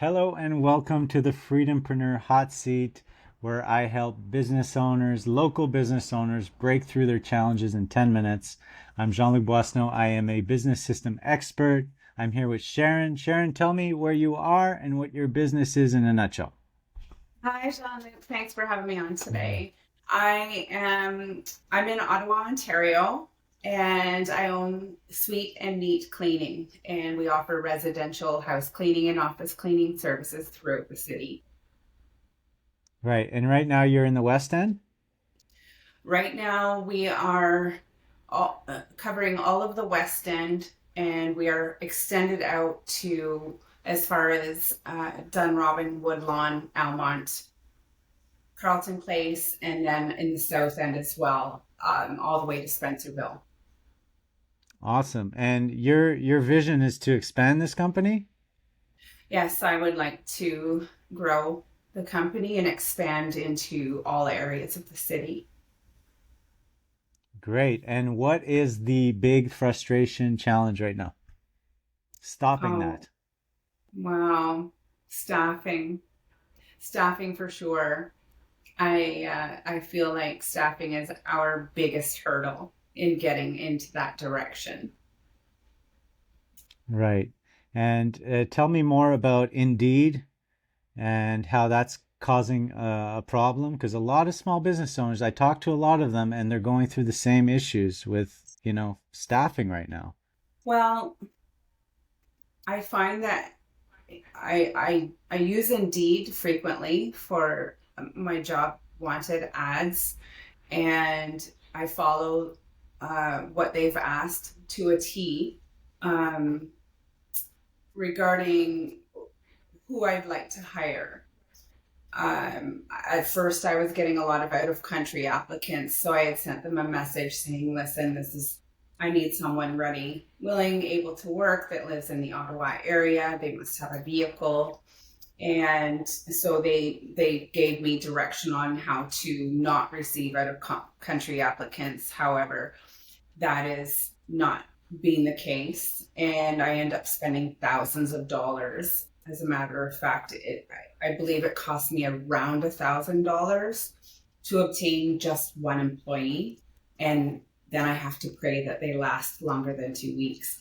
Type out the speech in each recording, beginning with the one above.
Hello and welcome to the Freedompreneur Hot Seat, where I help business owners, local business owners, break through their challenges in 10 minutes. I'm Jean-Luc. I am a business system expert. I'm here with Sharon. Sharon, tell me where you are and what your business is in a nutshell. Hi, Jean-Luc. Thanks for having me on today. I'm in Ottawa, Ontario, and I own Sweet and Neat Cleaning, and we offer residential house cleaning and office cleaning services throughout the city. Right. And right now you're in the West End? Right now, we are covering all of the West End, and we are extended out to as far as Dunrobin, Woodlawn, Almont, Carlton Place, and then in the South End as well, all the way to Spencerville. Awesome. And your vision is to expand this company? Yes, I would like to grow the company and expand into all areas of the city. Great. And what is the big frustration challenge right now? Stopping Oh, that. wow. Staffing, staffing for sure. I feel like staffing is our biggest hurdle in getting into that direction. Right. And tell me more about Indeed and how that's causing a problem. Because a lot of small business owners, I talk to a lot of them, and they're going through the same issues with, staffing right now. Well, I find that I use Indeed frequently for my job wanted ads, and I follow what they've asked to a T um, regarding who I'd like to hire. At first, I was getting a lot of out of country applicants, so I had sent them a message saying, "Listen, I need someone ready, willing, able to work that lives in the Ottawa area. They must have a vehicle." And so they gave me direction on how to not receive out of country applicants. However, that is not being the case, and I end up spending thousands of dollars. As a matter of fact, I believe it cost me around $1,000 to obtain just one employee, and then I have to pray that they last longer than 2 weeks.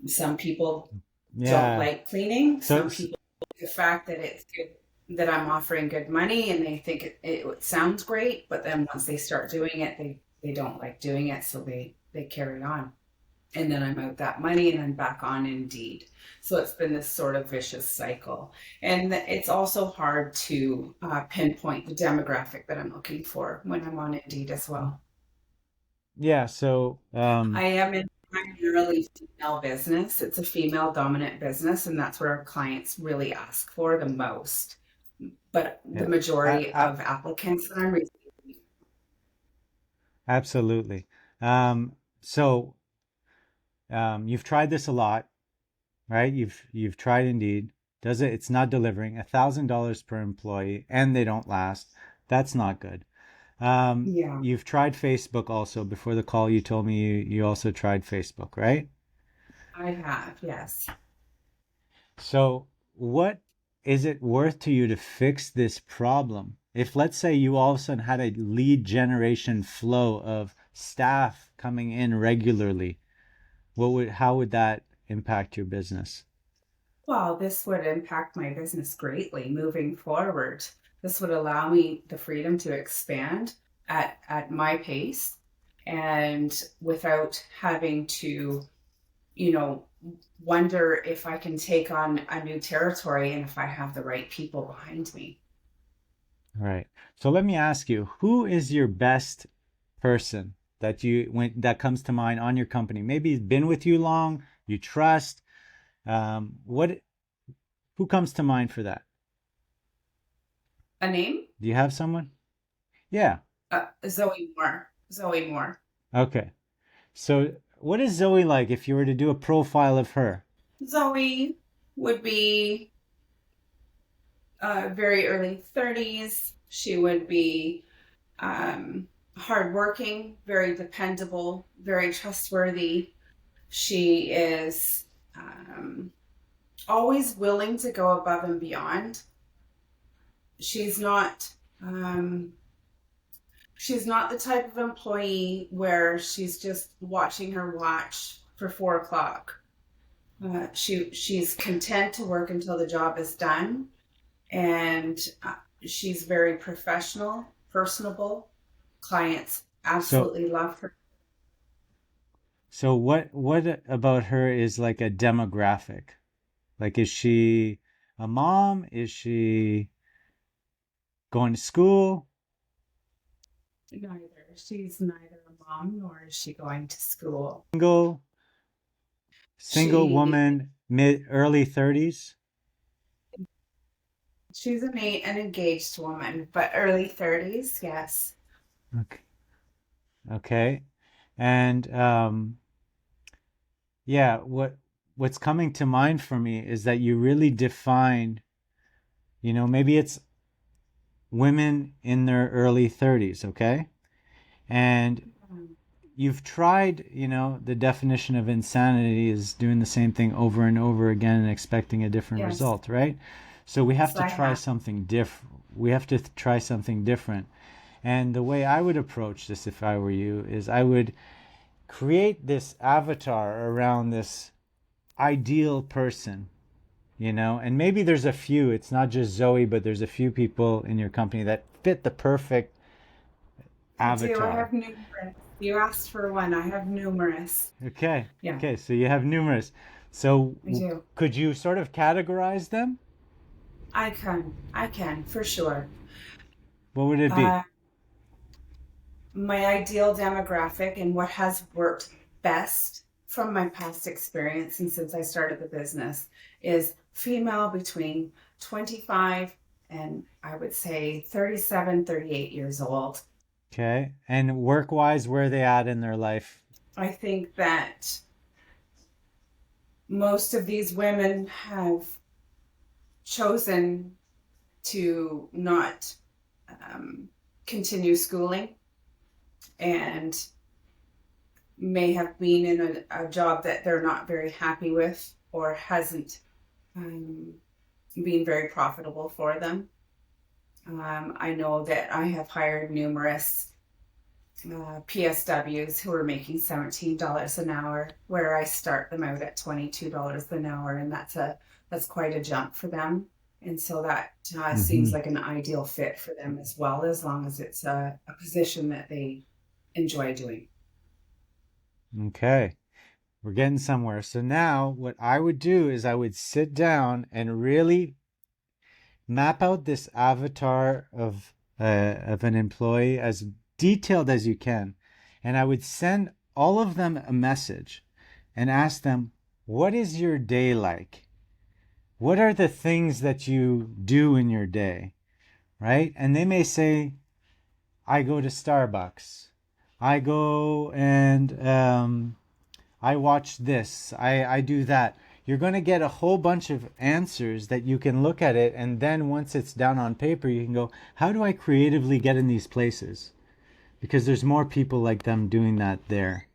Some people don't Yeah. like cleaning. So, Some people like the fact that it's good, that I'm offering good money, and they think it sounds great, but then once they start doing it, they don't like doing it, so they carry on. And then I'm out that money and I'm back on Indeed. So it's been this sort of vicious cycle. And it's also hard to pinpoint the demographic that I'm looking for when I'm on Indeed as well. yeah. So, I am in primarily female business. It's a female dominant business, and that's what our clients really ask for the most. But the yeah, majority of applicants that I'm receiving, absolutely. So, you've tried this a lot, right? You've tried Indeed. Does it? It's not delivering. $1,000 per employee, and they don't last. That's not good. yeah, You've tried Facebook also. Before the call, you told me you also tried Facebook, right? I have, yes. So, what is it worth to you to fix this problem? If, let's say, you all of a sudden had a lead generation flow of staff coming in regularly, how would that impact your business? Well, this would impact my business greatly moving forward. This would allow me the freedom to expand at my pace and without having to, you know, wonder if I can take on a new territory and if I have the right people behind me. Right. So let me ask you, who is your best person that comes to mind on your company? Maybe he's been with you long, you trust. What who comes to mind for that? A name? Do you have someone? Yeah. Zoe Moore. Zoe Moore. Okay. So what is Zoe like if you were to do a profile of her? Zoe would be very early 30s. She would be hardworking, very dependable, very trustworthy. She is always willing to go above and beyond. She's not um, she's not the type of employee where she's just watching her watch for 4 o'clock. She's content to work until the job is done, and she's very professional, personable. Clients So absolutely love her. so what about her is like a demographic? Like, is she a mom? Is she going to school? Neither. She's neither a mom nor is she going to school. Single, single She woman, mid early 30s. she's an engaged woman, but early 30s, yes. Okay. Okay. And yeah, what's coming to mind for me is that you really define, maybe it's women in their early 30s, okay? And Um, you've tried, the definition of insanity is doing the same thing over and over again and expecting a different yes, result, right? So we have yes, to I try have. something different. We have to try something different. And the way I would approach this if I were you is I would create this avatar around this ideal person, and maybe there's a few, it's not just Zoe, but there's a few people in your company that fit the perfect I do. I avatar. have numerous. You asked for one. I have numerous. Okay. Yeah, Okay. So you have numerous. So I do. could you sort of categorize them? I can. I can, for sure. What would it be? Uh, my ideal demographic and what has worked best from my past experience and since I started the business is female between 25 and I would say 37, 38 years old. Okay. And work wise, where are they at in their life? I think that most of these women have chosen to not um, continue schooling and may have been in a job that they're not very happy with or hasn't um, been very profitable for them. I know that I have hired numerous PSWs who are making $17 an hour, where I start them out at $22 an hour, and that's quite a jump for them. And so that seems Hmm. like an ideal fit for them as well, as long as it's a position that they enjoy doing. Okay. We're getting somewhere. So now what I would do is I would sit down and really map out this avatar of an employee as detailed as you can, and I would send all of them a message and ask them, "What is your day like? What are the things that you do in your day?" Right? And they may say, "I go to Starbucks. I go and I watch this, I do that." You're going to get a whole bunch of answers that you can look at it. And then once it's down on paper, you can go, how do I creatively get in these places? Because there's more people like them doing that there.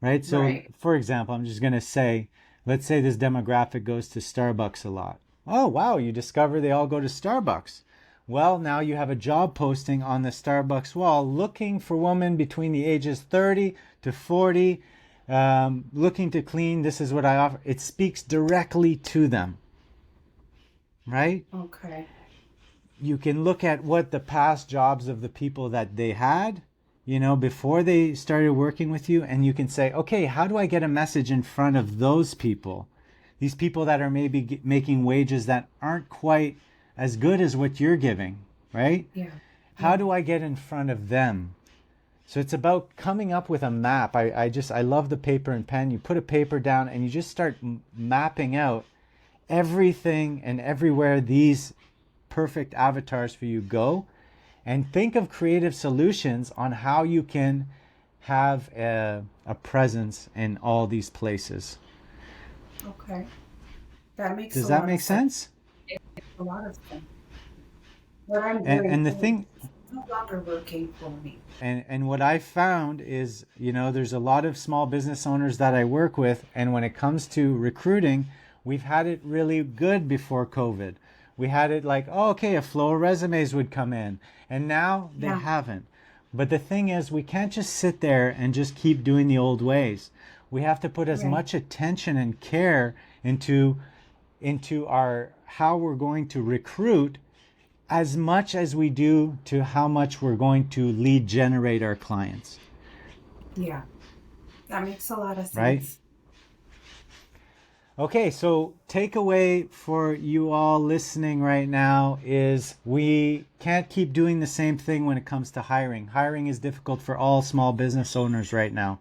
Right. So, Right. for example, I'm just going to say, let's say this demographic goes to Starbucks a lot. Oh, wow. You discover they all go to Starbucks. Well, now you have a job posting on the Starbucks wall looking for women between the ages 30 to 40, looking to clean. This is what I offer. It speaks directly to them, right? Okay. You can look at what the past jobs of the people that they had, before they started working with you, and you can say, okay, how do I get a message in front of those people? These people that are maybe making wages that aren't quite as good as what you're giving, right? Yeah. How Yeah. do I get in front of them? So it's about coming up with a map. I love the paper and pen. You put a paper down and you just start mapping out everything and everywhere these perfect avatars for you go, and think of creative solutions on how you can have a presence in all these places. Okay. That makes Does a that lot of make sense. sense? A lot of sense. What I'm And doing and the is thing no longer working for me. and what I found is, there's a lot of small business owners that I work with, and when it comes to recruiting, We've had it really good before COVID. We had it like, oh, okay, a flow of resumes would come in, and now they Yeah. haven't. But the thing is, we can't just sit there and just keep doing the old ways. We have to put as Right. much attention and care into our how we're going to recruit as much as we do to how much we're going to lead generate our clients, Yeah. That makes a lot of right? sense. Okay, so takeaway for you all listening right now is we can't keep doing the same thing when it comes to hiring. Hiring is difficult for all small business owners right now.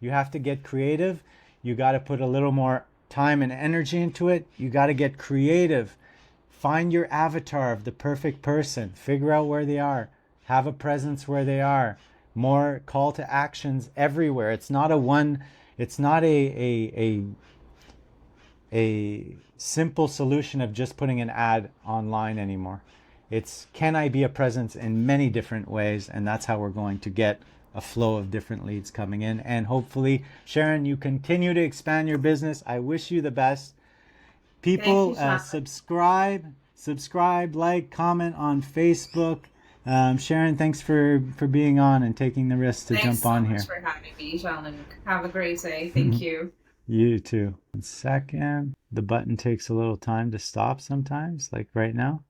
You have to get creative. You got to put a little more time and energy into it. You got to get creative. Find your avatar of the perfect person. Figure out where they are. Have a presence where they are. More call to actions everywhere. It's not a simple solution of just putting an ad online anymore. It's can I be a presence in many different ways, and that's how we're going to get a flow of different leads coming in. And hopefully, Sharon, you continue to expand your business. I wish you the best. Thank you, People, Sean. subscribe, like, comment on Facebook. Sharon, thanks for being on and taking the risk to Thanks jump so on much here. for having me, Jean-Luc. Have a great day. Thank you. You too. 1 second. The button takes a little time to stop sometimes, like right now.